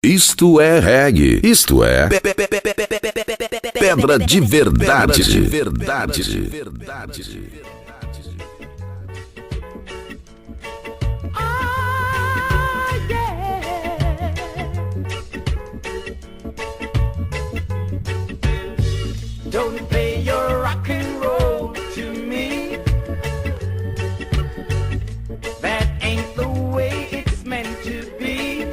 Isto é reggae. Isto é pedra de verdade. Don't play your rock and roll to me. That ain't the way it's meant to be.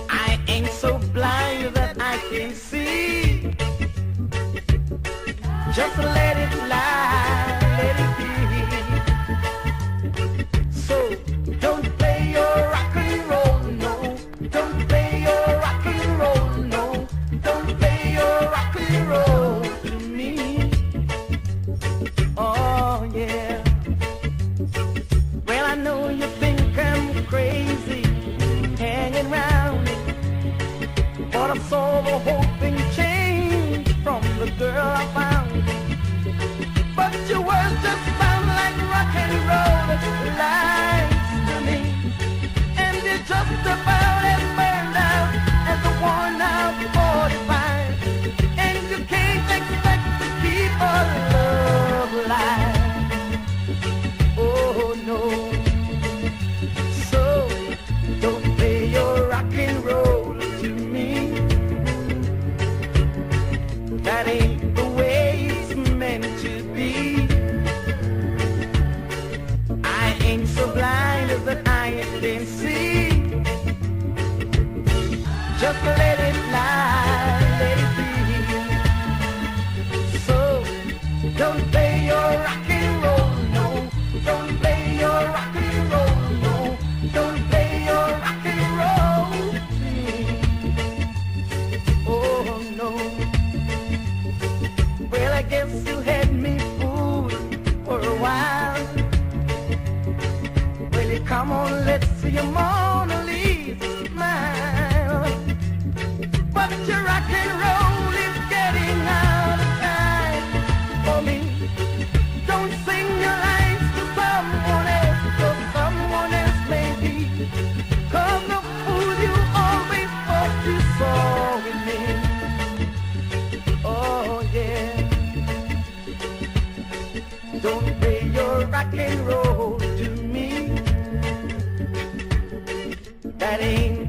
I ain't so blind that I can see. Just let it lie, let it be. So don't play your rock and roll, no. Don't play your rock and roll, no. Don't play your rock and roll to me. Oh yeah. Well, I know you think I'm crazy hanging round, but I saw the whole thing change from the girl I found. But your words just sound like rock and roll lines to me, and you're just about as burned out as a worn out 45, and you can't expect to keep a love alive. Oh no. So don't play your rock and roll to me. That ain't the way it's meant to be. I ain't so blind that I can see. Just let it lie, let it be. So don't play your rock and roll, no. Don't play your rock and roll, no. Don't play your rock and roll to me. Oh no. Well, I guess you had me fooled for a while. Well, you come on, let's see your Mona Lisa smile. But your rock and roll is getting out of time for me. Don't sing your lines to someone else, or someone else maybe. 'Cause the fool you always thought you saw in me. Oh yeah. Don't play your rock and roll to me. That ain't